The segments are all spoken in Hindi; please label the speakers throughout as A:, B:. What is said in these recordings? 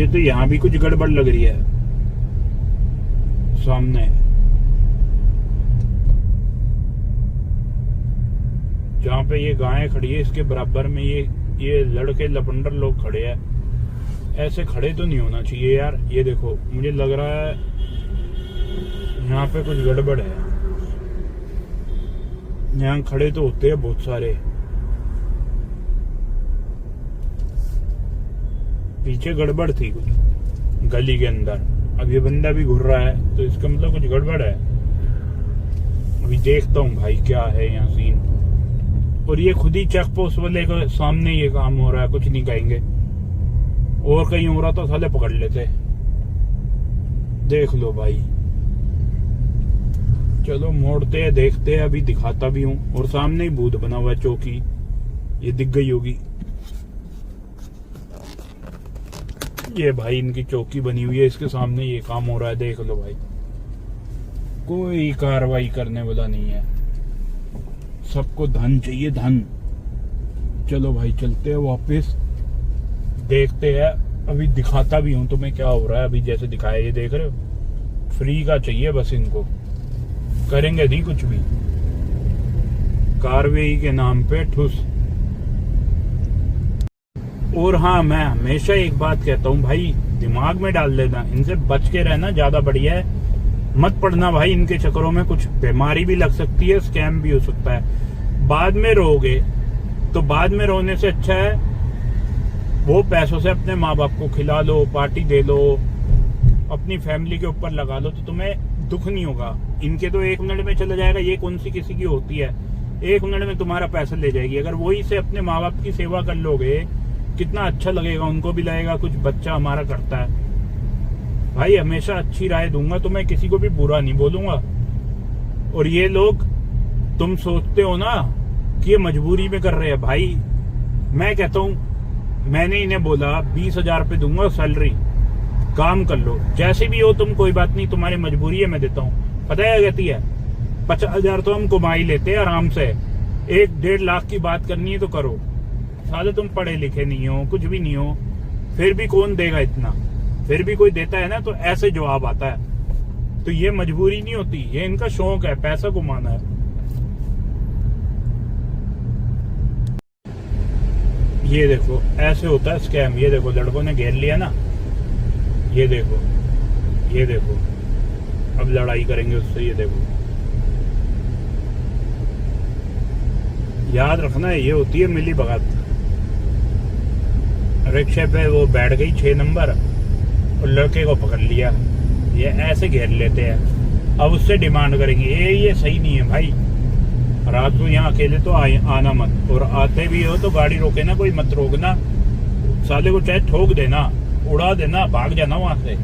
A: मुझे तो यहाँ भी कुछ गड़बड़ लग रही है। सामने जहाँ पे ये गायें खड़ी है, इसके बराबर में ये लड़के लपंडर लोग खड़े हैं। ऐसे खड़े तो नहीं होना चाहिए यार। ये देखो, मुझे लग रहा है यहाँ पे कुछ गड़बड़ है। यहाँ खड़े तो होते हैं बहुत सारे। पीछे गड़बड़ थी कुछ गली के अंदर। अब ये बंदा भी घूर रहा है, तो इसका मतलब कुछ गड़बड़ है। अभी देखता हूँ भाई क्या है यहाँ सीन। और ये खुद ही चेक पोस्ट वाले के सामने ये काम हो रहा है, कुछ नहीं कहेंगे। और कहीं हो रहा तो साले पकड़ लेते। देख लो भाई, चलो मोड़ते हैं, देखते हैं। अभी दिखाता भी हूँ। और सामने ही बूथ बना हुआ है, चौकी ये दिख गई होगी। ये भाई इनकी चौकी बनी हुई है, इसके सामने ये काम हो रहा है। देख लो भाई, कोई कार्रवाई करने वाला नहीं है। सबको धन चाहिए, धन। चलो भाई चलते हैं वापस, देखते हैं। अभी दिखाता भी हूं तुम्हें क्या हो रहा है। अभी जैसे दिखाया, ये देख रहे हो, फ्री का चाहिए बस इनको। करेंगे नहीं कुछ भी, कार्रवाई के नाम पे ठुस। और हाँ, मैं हमेशा एक बात कहता हूँ भाई, दिमाग में डाल लेना, इनसे बच के रहना ज्यादा बढ़िया है। मत पड़ना भाई इनके चक्करों में, कुछ बीमारी भी लग सकती है, स्कैम भी हो सकता है। बाद में रोगे तो बाद में रोने से अच्छा है वो पैसों से अपने माँ बाप को खिला लो, पार्टी दे लो, अपनी फैमिली के ऊपर लगा लो, तो तुम्हें दुख नहीं होगा। इनके तो 1 मिनट में चला जाएगा। ये कौन सी किसी की होती है, 1 मिनट में तुम्हारा पैसा ले जाएगी। अगर वही से अपने माँ बाप की सेवा कर लोगे, कितना अच्छा लगेगा, उनको भी लगेगा कुछ बच्चा हमारा करता है। भाई हमेशा अच्छी राय दूंगा तो मैं किसी को भी बुरा नहीं बोलूंगा। और ये लोग, तुम सोचते हो ना कि ये मजबूरी में कर रहे हैं, भाई मैं कहता हूं, मैंने इन्हें बोला 20,000 रुपये दूंगा सैलरी, काम कर लो जैसे भी हो तुम, कोई बात नहीं, तुम्हारी मजबूरी है, मैं देता हूं। पता है क्या कहती है, 50,000 तो हम कमाई लेते हैं आराम से, 1-1.5 लाख की बात करनी है तो करो। साले तुम पढ़े लिखे नहीं हो, कुछ भी नहीं हो, फिर भी कौन देगा इतना। फिर भी कोई देता है ना तो ऐसे जवाब आता है। तो ये मजबूरी नहीं होती, ये इनका शौक है, पैसा कमाना है। ये देखो ऐसे होता है स्कैम। ये देखो लड़कों ने घेर लिया ना, ये देखो, ये देखो, अब लड़ाई करेंगे उससे। ये देखो, याद रखना ये होती है मिली भगत। रिक्शे पे वो बैठ गई 6 नंबर और लड़के को पकड़ लिया। ये ऐसे घेर लेते हैं, अब उससे डिमांड करेंगे। ये सही नहीं है भाई। रात को यहाँ अकेले तो आना मत, और आते भी हो तो गाड़ी रोके ना, कोई मत रोकना। साले को चाहे ठोक देना, उड़ा देना, भाग जाना वहां से।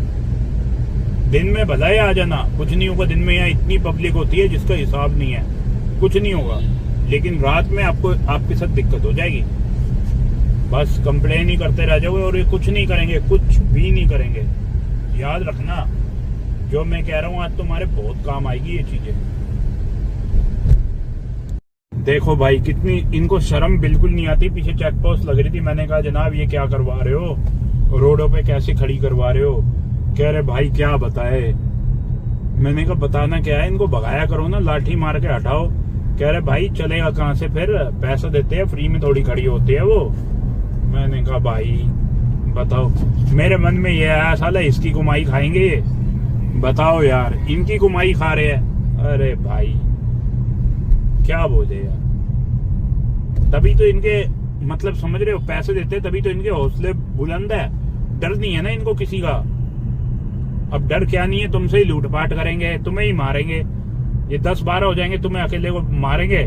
A: दिन में भला ही आ जाना, कुछ नहीं होगा। दिन में यहाँ इतनी पब्लिक होती है जिसका हिसाब नहीं है, कुछ नहीं होगा। लेकिन रात में आपको, आपके साथ दिक्कत हो जाएगी। बस कंप्लेन ही करते रह जाओगे और ये कुछ नहीं करेंगे, कुछ भी नहीं करेंगे। याद रखना जो मैं कह रहा हूँ, आज तुम्हारे बहुत काम आएगी ये चीजें। देखो भाई, कितनी इनको शर्म बिल्कुल नहीं आती। पीछे चेक पोस्ट लग रही थी, मैंने कहा जनाब ये क्या करवा रहे हो, रोडों पे कैसे खड़ी करवा रहे हो। कह रहे भाई क्या बताए। मैंने कहा बताना क्या है, इनको भगाया करो ना, लाठी मार के हटाओ। कह रहे भाई चलेगा कहाँ से, फिर पैसा देते हैं, फ्री में थोड़ी खड़ी होती है वो। मैंने कहा भाई बताओ, मेरे मन में ये आया साला इसकी कमाई खाएंगे ये, बताओ यार, इनकी कमाई खा रहे हैं। अरे भाई क्या बोले यार। तभी तो इनके, मतलब समझ रहे हो, पैसे देते तभी तो इनके हौसले बुलंद है। डर नहीं है ना इनको किसी का। अब डर क्या नहीं है, तुमसे ही लूटपाट करेंगे, तुम्हें ही मारेंगे। ये 10-12 हो जाएंगे, तुम्हें अकेले को मारेंगे।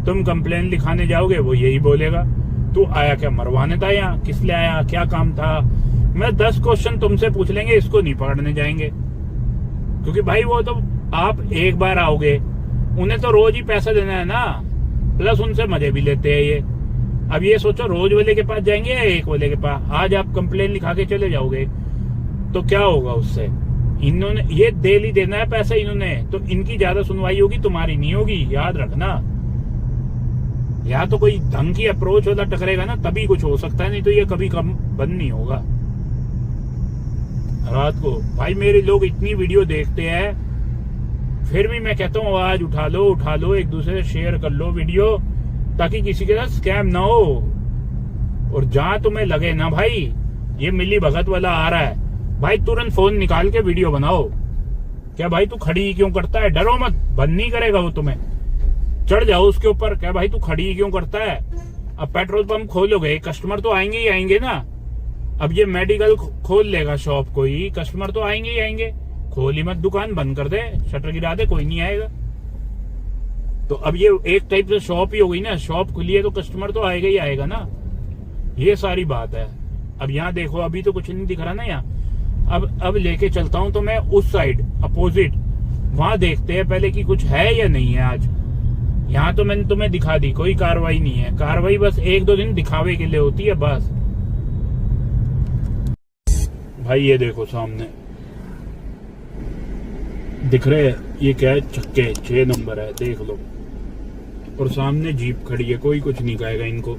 A: तुम कंप्लेन लिखाने जाओगे, वो यही बोलेगा तू आया क्या मरवाने था, यहाँ किस लिए आया, क्या काम था। मैं 10 क्वेश्चन तुमसे पूछ लेंगे, इसको नहीं पकड़ने जाएंगे। क्योंकि भाई वो तो आप एक बार आओगे, उन्हें तो रोज ही पैसा देना है ना, प्लस उनसे मजे भी लेते हैं ये। अब ये सोचो रोज वाले के पास जाएंगे या एक वाले के पास। आज आप कंप्लेन लिखा के चले जाओगे तो क्या होगा उससे। इन्होंने ये डेली देना है पैसा इन्होंने, तो इनकी ज्यादा सुनवाई होगी, तुम्हारी नहीं होगी, याद रखना। या तो कोई ढंग की अप्रोच वाला टकरेगा ना, तभी कुछ हो सकता है, नहीं तो ये कभी कम बंद नहीं होगा। रात को। भाई मेरे लोग इतनी वीडियो देखते हैं, फिर भी मैं कहता हूँ आवाज उठा लो, एक दूसरे से शेयर कर लो वीडियो, ताकि किसी के साथ स्कैम ना हो। और जहां तुम्हें लगे ना भाई ये मिली भगत वाला आ रहा है, भाई तुरंत फोन निकाल के वीडियो बनाओ। क्या भाई तू खड़ी क्यों करता है? डरो मत, बंद नहीं करेगा वो तुम्हें। चढ़ जाओ उसके ऊपर। क्या भाई तू खड़ी क्यों करता है? अब पेट्रोल पंप खोलोगे, कस्टमर तो आएंगे ही आएंगे ना। अब ये मेडिकल खोल लेगा शॉप, कोई कस्टमर तो आएंगे ही आएंगे। खोल ही मत, दुकान बंद कर दे, शटर गिरा दे, कोई नहीं आएगा। तो अब ये एक टाइप से शॉप ही हो गई ना। शॉप खुली है तो कस्टमर तो आएगा ही आएगा ना। ये सारी बात है। अब यहाँ देखो, अभी तो कुछ नहीं दिख रहा ना यहाँ। अब लेके चलता हूँ तो मैं उस साइड अपोजिट, वहां देखते हैं पहले कि कुछ है या नहीं है आज। यहाँ तो मैंने तुम्हें दिखा दी, कोई कार्रवाई नहीं है। कार्रवाई बस 1-2 दिन दिखावे के लिए होती है बस। भाई ये देखो सामने दिख रहे हैं, ये क्या है? चक्के 6 नंबर है, देख लो। और सामने जीप खड़ी है, कोई कुछ नहीं कहेगा इनको।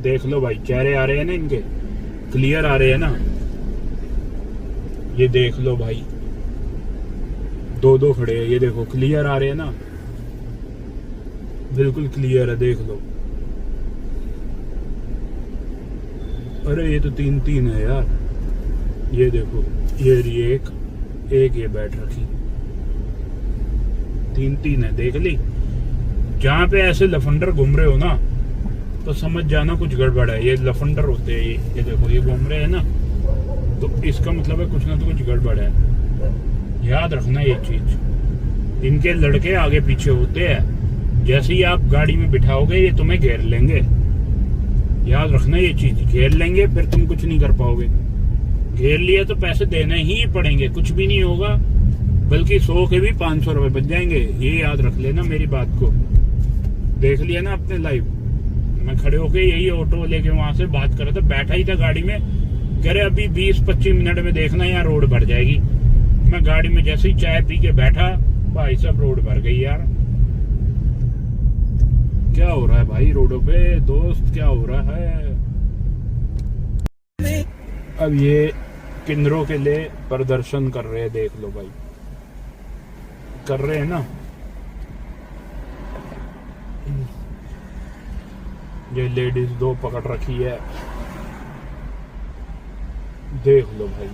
A: देख लो भाई, चेहरे आ रहे हैं ना इनके, क्लियर आ रहे हैं ना। ये देख लो भाई, 2-2 खड़े हैं, ये देखो क्लियर आ रहे हैं ना, बिल्कुल क्लियर है, देख लो। अरे ये तो 3-3 है यार। ये देखो, ये एक ये बैठ रखी, 3-3 है, देख ली। जहां पे ऐसे लफंडर घूम रहे हो ना, तो समझ जाना कुछ गड़बड़ है। ये लफंडर होते हैं, ये देखो ये घूम रहे हैं ना, तो इसका मतलब है कुछ ना तो कुछ गड़बड़ है। याद रखना ये चीज। इनके लड़के आगे पीछे होते हैं, जैसे ही आप गाड़ी में बिठाओगे ये तुम्हें घेर लेंगे। याद रखना ये चीज, घेर लेंगे फिर तुम कुछ नहीं कर पाओगे। घेर लिया तो पैसे देने ही पड़ेंगे, कुछ भी नहीं होगा, बल्कि 100 के भी 500 रुपए बच जाएंगे। ये याद रख लेना मेरी बात को। देख लिया ना अपने लाइव, मैं खड़े होके यही ऑटो लेके वहां से बात कर रहा था, बैठा ही था गाड़ी में, कह रहे अभी 20-25 मिनट में देखना यहाँ रोड भर जाएगी। मैं गाड़ी में जैसे ही चाय पी के बैठा, भाई साहब रोड भर गई यार। क्या हो रहा है भाई रोडों पे दोस्त, क्या हो रहा है? अब ये किन्नरों के लिए प्रदर्शन कर रहे हैं, देख लो भाई, कर रहे हैं ना। ये लेडीज 2 पकड़ रखी है, देख लो भाई।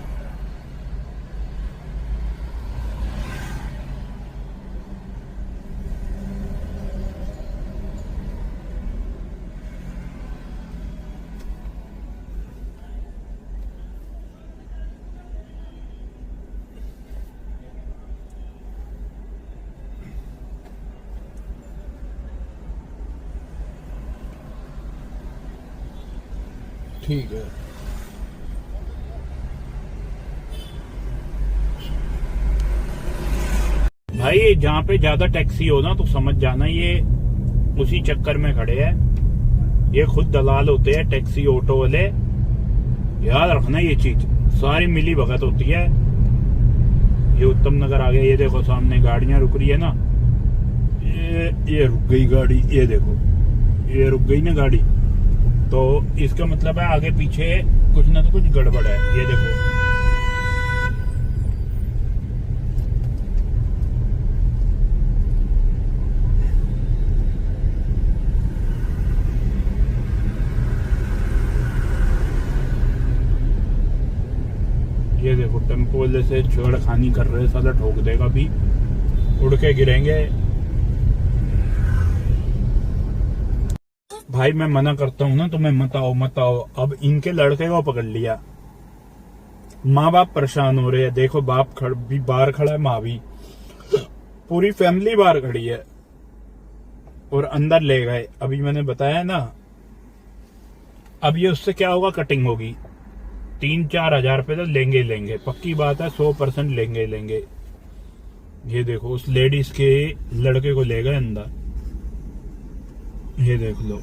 A: ठीक है, भाई जहाँ पे ज्यादा टैक्सी हो ना तो समझ जाना ये उसी चक्कर में खड़े हैं। ये खुद दलाल होते हैं टैक्सी ऑटो वाले। याद रखना ये चीज, सारी मिली भगत होती है। ये उत्तम नगर आ गया, ये देखो सामने गाड़ियां रुक रही है ना, ये रुक गई गाड़ी, ये देखो ये रुक गई ना गाड़ी, तो इसका मतलब है आगे पीछे कुछ ना तो कुछ गड़बड़ है। ये देखो ये देखो टेम्पो वाले से छेड़खानी कर रहे, साला ठोक देगा भी, उड़ के गिरेंगे। भाई मैं मना करता हूँ ना तुम्हें, मत आओ। अब इनके लड़के को पकड़ लिया, माँ बाप परेशान हो रहे हैं। देखो बाप भी बाहर खड़ा है, माँ भी, पूरी फैमिली बाहर खड़ी है, और अंदर ले गए। अभी मैंने बताया ना, अब ये उससे क्या होगा, कटिंग होगी। 3-4 हजार रुपए तो लेंगे, पक्की बात है, 100% लेंगे। ये देखो उस लेडीज के लड़के को ले गए अंदर, ये देख लो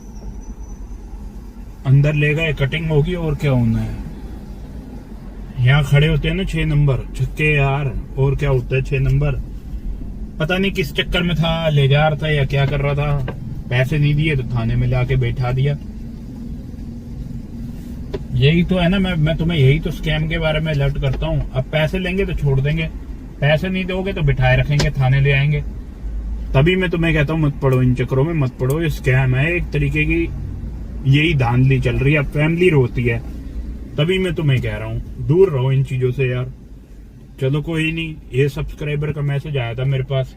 A: अंदर ले गए, कटिंग होगी और क्या होना है। यहाँ खड़े होते हैं ना 6 नंबर छक्के यार, और क्या होता है 6 नंबर। पता नहीं किस चक्कर में था, ले जा रहा था या क्या कर रहा था, पैसे नहीं दिए तो थाने में लाके बैठा दिया। यही तो है ना, मैं तुम्हें यही तो स्कैम के बारे में अलर्ट करता हूँ। अब पैसे लेंगे तो छोड़ देंगे, पैसे नहीं दोगे तो बिठाए रखेंगे, थाने ले आएंगे। तभी मैं तुम्हें कहता हूँ मत पड़ो इन चक्करों में, मत पड़ो। ये स्कैम है एक तरीके की, यही धांधली चल रही है, अब फैमिली रोती है। तभी मैं तुम्हें कह रहा हूँ दूर रहो इन चीजों से यार। चलो कोई नहीं, ये सब्सक्राइबर का मैसेज आया था मेरे पास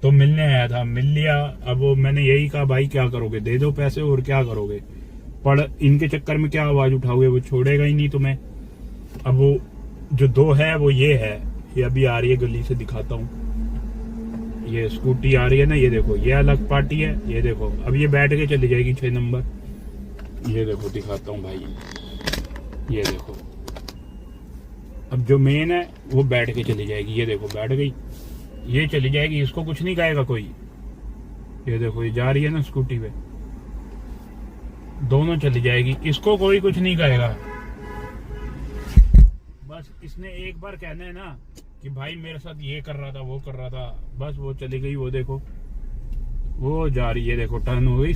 A: तो मिलने आया था, मिल लिया। अब वो मैंने यही कहा भाई क्या करोगे, दे दो पैसे और क्या करोगे, पर इनके चक्कर में क्या आवाज उठाओगे, वो छोड़ेगा ही नहीं तुम्हें। अब वो जो दो है वो ये है, ये अभी आ रही है गली से, दिखाता हूँ। ये स्कूटी आ रही है ना, ये देखो, ये अलग पार्टी है, ये देखो अब ये बैठ के चली जाएगी 6 नंबर। ये देखो दिखाता हूँ भाई, ये देखो अब जो मेन है वो बैठ के चली जाएगी। ये देखो बैठ गई, ये चली जाएगी, इसको कुछ नहीं कहेगा कोई। ये देखो ये जा रही है ना स्कूटी पे, दोनों चली जाएगी, इसको कोई कुछ नहीं कहेगा। बस इसने एक बार कहना है ना कि भाई मेरे साथ ये कर रहा था, वो कर रहा था, बस वो चली गई। वो देखो वो जा रही है, देखो टर्न हो गई।